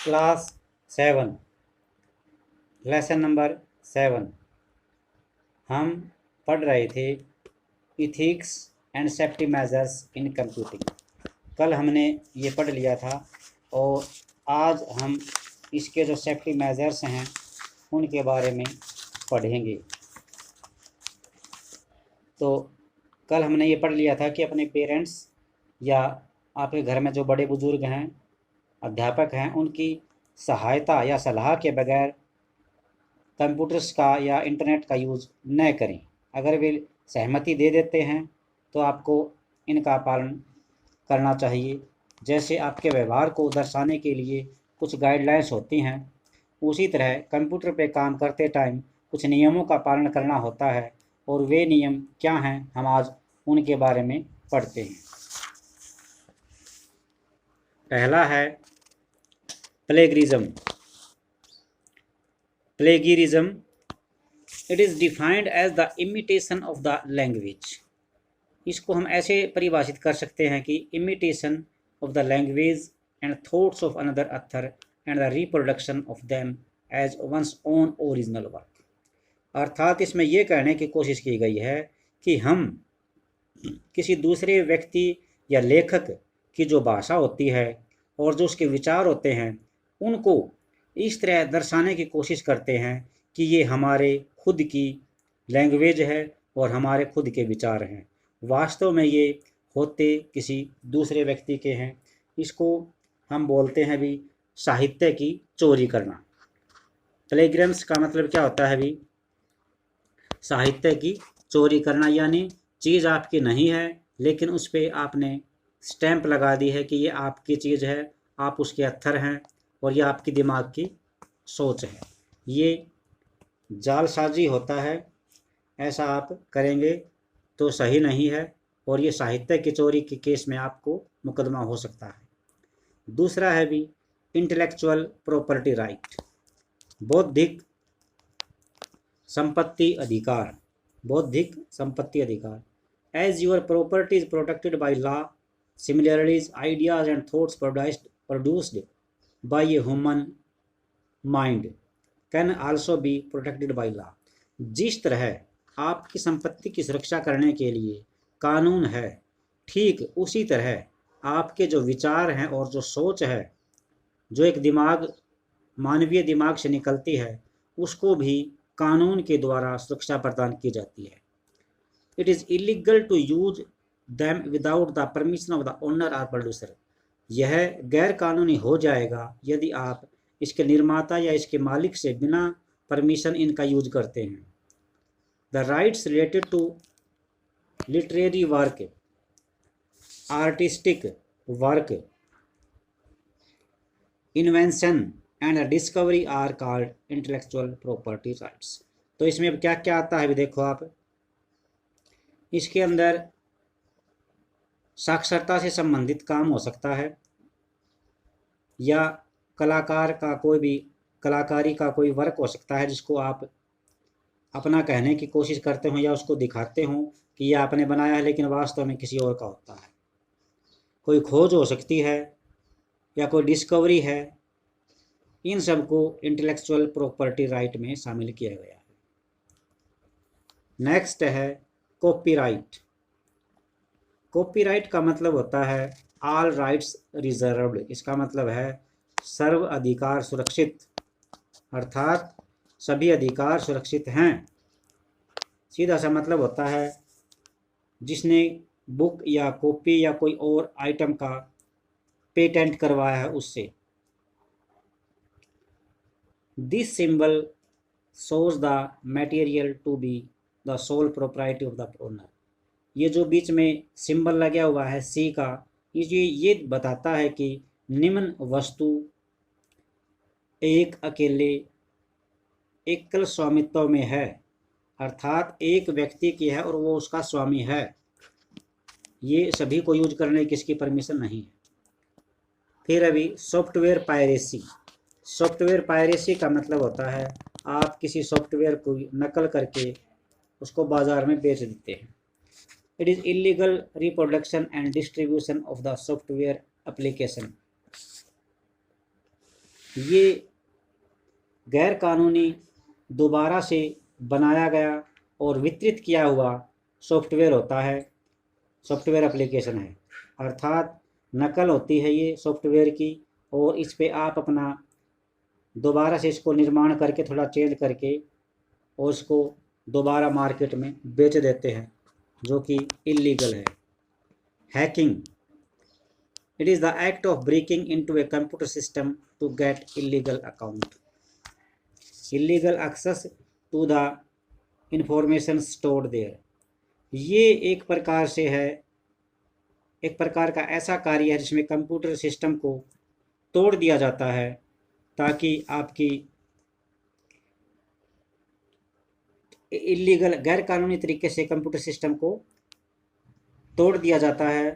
Class 7 lesson number 7 हम पढ़ रहे थे ethics and safety measures in computing. कल हमने ये पढ़ लिया था और आज हम इसके जो सेफ्टी मेजर्स हैं उनके बारे में पढ़ेंगे। तो कल हमने ये पढ़ लिया था कि अपने पेरेंट्स या आपके घर में जो बड़े बुजुर्ग हैं, अध्यापक हैं, उनकी सहायता या सलाह के बगैर कंप्यूटर्स का या इंटरनेट का यूज़ न करें। अगर वे सहमति दे देते हैं तो आपको इनका पालन करना चाहिए। जैसे आपके व्यवहार को दर्शाने के लिए कुछ गाइडलाइंस होती हैं, उसी तरह कंप्यूटर पे काम करते टाइम कुछ नियमों का पालन करना होता है। और वे नियम क्या हैं, हम आज उनके बारे में पढ़ते हैं। पहला है plagiarism. Plagiarism, it is defined as the imitation of the language. इसको हम ऐसे परिभाषित कर सकते हैं कि imitation of the language and thoughts of another author and the reproduction of them as one's own original work. अर्थात इसमें यह कहने की कोशिश की गई है कि हम किसी दूसरे व्यक्ति या लेखक की जो भाषा होती है और जो उसके विचार होते हैं, उनको इस तरह दर्शाने की कोशिश करते हैं कि ये हमारे खुद की लैंग्वेज है और हमारे खुद के विचार हैं। वास्तव में ये होते किसी दूसरे व्यक्ति के हैं। इसको हम बोलते हैं भी साहित्य की चोरी करना। प्लेगियरिज्म का मतलब क्या होता है भी? साहित्य की चोरी करना, यानी चीज़ आपकी नहीं है लेकिन उस पर आपने स्टैंप लगा दी है कि ये आपकी चीज़ है, आप उसके अत्थर हैं और ये आपकी दिमाग की सोच है। ये जालसाजी होता है। ऐसा आप करेंगे तो सही नहीं है और ये साहित्य की चोरी के केस में आपको मुकदमा हो सकता है। दूसरा है भी इंटेलेक्चुअल प्रॉपर्टी राइट, बौद्धिक संपत्ति अधिकार। बौद्धिक संपत्ति अधिकार, as your property is protected by law, similarly ideas and thoughts produced by a human mind can also be protected by law. जिस तरह आपकी संपत्ति की सुरक्षा करने के लिए कानून है, ठीक उसी तरह आपके जो विचार हैं और जो सोच है, जो एक दिमाग, मानवीय दिमाग से निकलती है, उसको भी कानून के द्वारा सुरक्षा प्रदान की जाती है। It is illegal to use them without the permission of the owner और प्रोड्यूसर। यह गैर कानूनी हो जाएगा यदि आप इसके निर्माता या इसके मालिक से बिना परमिशन इनका यूज करते हैं। The rights related to literary work, artistic work, invention and discovery are called intellectual property rights. तो इसमें अब क्या क्या आता है भी देखो आप। इसके अंदर साक्षरता से संबंधित काम हो सकता है या कलाकार का कोई भी कलाकारी का कोई वर्क हो सकता है जिसको आप अपना कहने की कोशिश करते हो या उसको दिखाते हो कि ये आपने बनाया है, लेकिन वास्तव में किसी और का होता है। कोई खोज हो सकती है या कोई डिस्कवरी है। इन सबको इंटेलेक्चुअल प्रॉपर्टी राइट में शामिल किया गया है। नेक्स्ट है कॉपीराइट। कॉपीराइट का मतलब होता है ऑल राइट्स रिजर्व्ड। इसका मतलब है सर्व अधिकार सुरक्षित, अर्थात सभी अधिकार सुरक्षित हैं। सीधा सा मतलब होता है जिसने बुक या कॉपी या कोई और आइटम का पेटेंट करवाया है उससे। This symbol shows the material to be the sole propriety of the owner. ये जो बीच में सिंबल लगा हुआ है सी का, ये बताता है कि निम्न वस्तु एक अकेले एकल स्वामित्व में है, अर्थात एक व्यक्ति की है और वो उसका स्वामी है। ये सभी को यूज करने की इसकी परमिशन नहीं है। फिर अभी सॉफ्टवेयर पायरेसी। सॉफ्टवेयर पायरेसी का मतलब होता है आप किसी सॉफ्टवेयर को नकल करके उसको बाजार में बेच देते हैं। It is illegal reproduction and distribution of the software application. ये गैर कानूनी दोबारा से बनाया गया और वितरित किया हुआ सॉफ्टवेयर होता है, सॉफ्टवेयर एप्लीकेशन है, अर्थात नकल होती है ये सॉफ्टवेयर की, और इस पे आप अपना दोबारा से इसको निर्माण करके थोड़ा चेंज करके और उसको दोबारा मार्केट में बेच देते हैं, जो कि इलीगल है। Hacking, it is the act of breaking into a computer system to get illegal account, illegal access to the information stored there. ये एक प्रकार से है, एक प्रकार का ऐसा कार्य है जिसमें कंप्यूटर सिस्टम को तोड़ दिया जाता है ताकि आपकी इलीगल गैर कानूनी तरीके से कंप्यूटर सिस्टम को तोड़ दिया जाता है,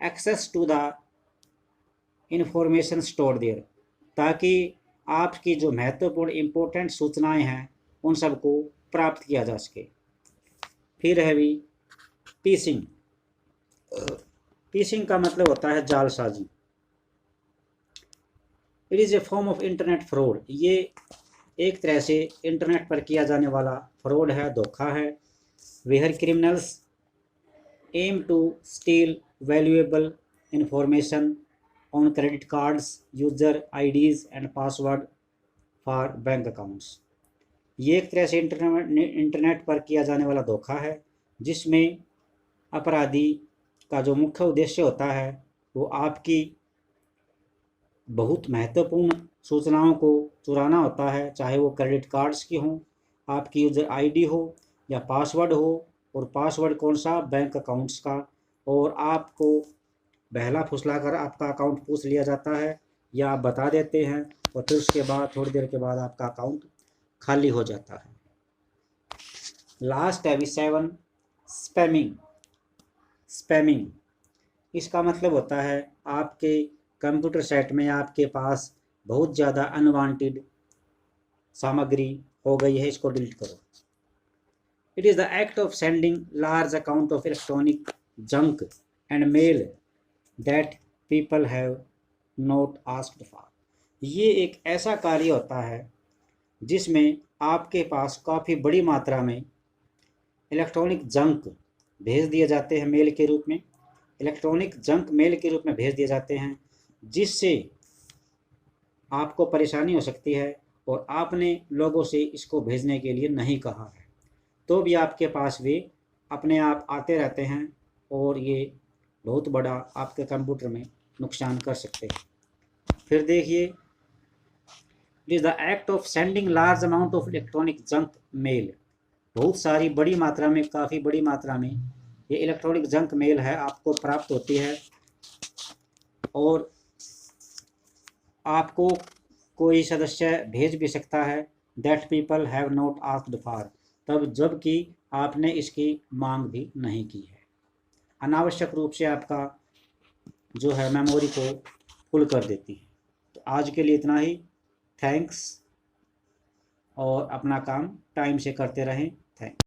access to the information stored there, ताकि आपकी जो महत्वपूर्ण इम्पोर्टेंट सूचनाएं हैं उन सबको प्राप्त किया जा सके। फिर है भी पीसिंग। पीसिंग का मतलब होता है जालसाजी। It is a form of internet fraud, ये एक तरह से इंटरनेट पर किया जाने वाला फ्रॉड है, धोखा है। Where criminals aim to steal valuable information on credit cards, user IDs and password for bank accounts. ये एक तरह से इंटरनेट पर किया जाने वाला धोखा है, जिसमें अपराधी का जो मुख्य उद्देश्य होता है वो आपकी बहुत महत्वपूर्ण सूचनाओं को चुराना होता है, चाहे वो क्रेडिट कार्ड्स की हों, आपकी यूजर आईडी हो या पासवर्ड हो, और पासवर्ड कौन सा, बैंक अकाउंट्स का, और आपको बहला फुसला कर आपका अकाउंट पूछ लिया जाता है या आप बता देते हैं, और फिर उसके बाद थोड़ी देर के बाद आपका अकाउंट खाली हो जाता है। लास्ट है भी 7, स्पैमिंग। स्पैमिंग, इसका मतलब होता है आपके कंप्यूटर सेट में आपके पास बहुत ज़्यादा अनवांटेड सामग्री हो गई है, इसको डिलीट करो। It is the act of sending large account of electronic junk and mail that people have not asked for. ये एक ऐसा कार्य होता है जिसमें आपके पास काफ़ी बड़ी मात्रा में इलेक्ट्रॉनिक जंक भेज दिए जाते हैं, मेल के रूप में, इलेक्ट्रॉनिक जंक मेल के रूप में भेज दिए जाते हैं, जिससे आपको परेशानी हो सकती है और आपने लोगों से इसको भेजने के लिए नहीं कहा है, तो भी आपके पास वे अपने आप आते रहते हैं और ये बहुत बड़ा आपके कंप्यूटर में नुकसान कर सकते हैं। फिर देखिए, it is the act of sending large amount of electronic junk mail. बहुत सारी बड़ी मात्रा में, काफ़ी बड़ी मात्रा में ये इलेक्ट्रॉनिक जंक मेल है आपको प्राप्त होती है, और आपको कोई सदस्य भेज भी सकता है that people have not asked for, तब जबकि आपने इसकी मांग भी नहीं की है। अनावश्यक रूप से आपका जो है मेमोरी को फुल कर देती है। तो आज के लिए इतना ही। थैंक्स, और अपना काम टाइम से करते रहें। थैंक्स।